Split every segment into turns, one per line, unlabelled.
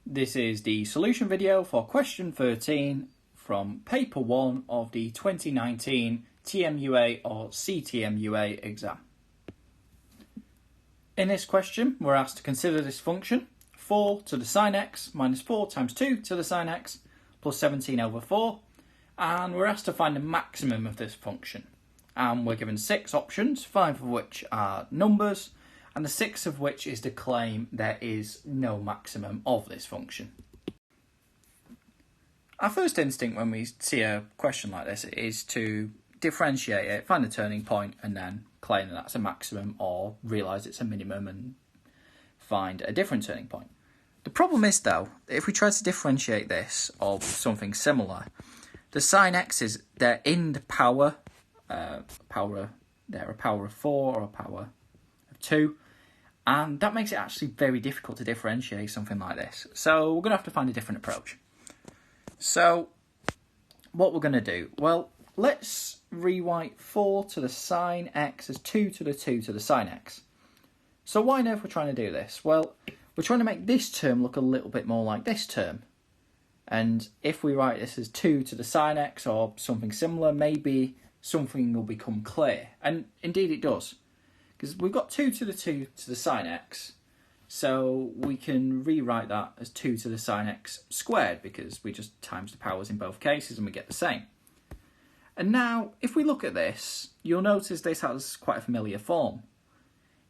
This is the solution video for question 13 from paper 1 of the 2019 TMUA or CTMUA exam. In this question, we're asked to consider this function 4 to the sine x minus 4 times 2 to the sine x plus 17 over 4, and we're asked to find the maximum of this function. And we're given 6 options, 5 of which are numbers, and the 6th of which is to claim there is no maximum of this function. Our first instinct when we see a question like this is to differentiate it, find the turning point, and then claim that that's a maximum or realise it's a minimum and find a different turning point. The problem is, though, that if we try to differentiate this or something similar, the sine x's, they're in the power, they're a power of 4 or a power of 2, and that makes it actually very difficult to differentiate something like this. So we're going to have to find a different approach. So what we're going to do, well, let's rewrite 4 to the sine x as 2 to the 2 to the sine x. So why on earth we're trying to do this? Well, we're trying to make this term look a little bit more like this term. And if we write this as 2 to the sine x or something similar, maybe something will become clear. And indeed it does. Because we've got 2 to the 2 to the sine x, so we can rewrite that as 2 to the sine x squared, because we just times the powers in both cases and we get the same. And now, if we look at this, you'll notice this has quite a familiar form.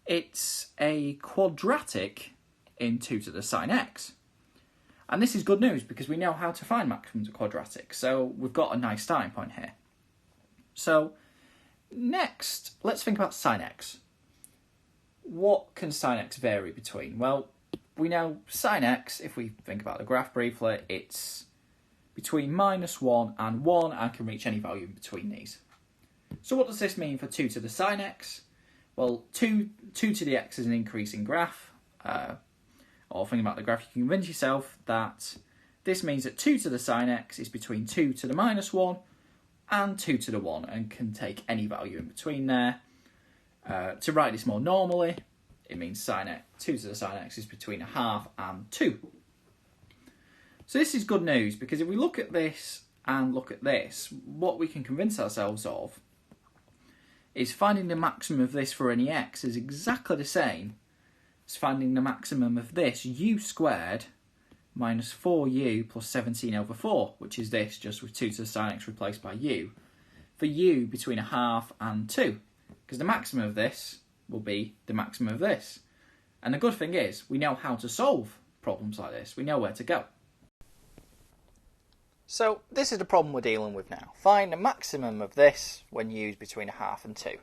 It's a quadratic in 2 to the sine x. And this is good news because we know how to find maximums of quadratics, so we've got a nice starting point here. So, next, let's think about sine x. What can sine x vary between? Well, we know sine x, if we think about the graph briefly, it's between -1 and 1 and can reach any value in between these. So what does this mean for 2 to the sine x? Well, 2 to the x is an increasing graph. Or thinking about the graph, you can convince yourself that this means that 2 to the sine x is between 2 to the -1 and 2 to the 1 and can take any value in between there. To write this more normally, it means 2 to the sine x is between 1/2 and 2. So this is good news, because if we look at this and look at this, what we can convince ourselves of is finding the maximum of this for any x is exactly the same as finding the maximum of this u squared minus 4u plus 17 over 4, which is this, just with 2 to the sine x replaced by u, for u between 1/2 and 2. Because the maximum of this will be the maximum of this. And the good thing is, we know how to solve problems like this. We know where to go. So this is the problem we're dealing with now. Find the maximum of this when used between 1/2 and 2.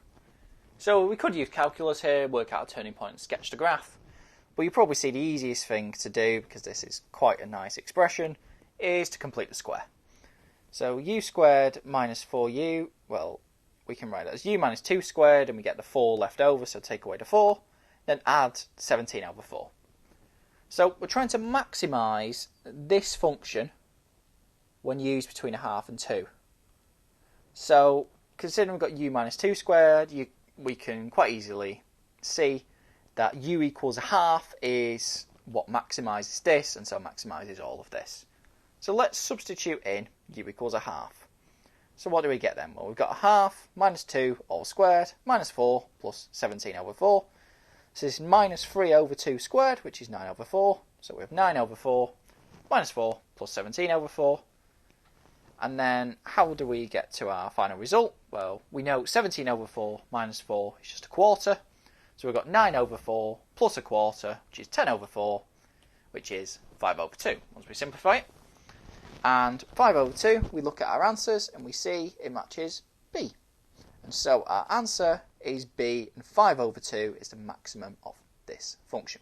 So we could use calculus here, work out a turning point and sketch the graph. But you probably see the easiest thing to do, because this is quite a nice expression, is to complete the square. So u squared minus 4u, well, we can write it as u minus 2 squared, and we get the 4 left over, so take away the 4, then add 17 over 4. So we're trying to maximise this function when used between 1/2 and 2. So considering we've got u minus 2 squared, we can quite easily see that u equals 1/2 is what maximises this, and so maximises all of this. So let's substitute in u equals 1/2. So what do we get then? Well, we've got 1/2 minus 2 all squared minus 4 plus 17 over 4. So this is minus 3 over 2 squared, which is 9 over 4. So we have 9 over 4 minus 4 plus 17 over 4. And then how do we get to our final result? Well, we know 17 over 4 minus 4 is just a quarter. So we've got 9 over 4 plus a quarter, which is 10 over 4, which is 5 over 2, once we simplify it. And 5 over 2, we look at our answers and we see it matches B. And so our answer is B, and 5 over 2 is the maximum of this function.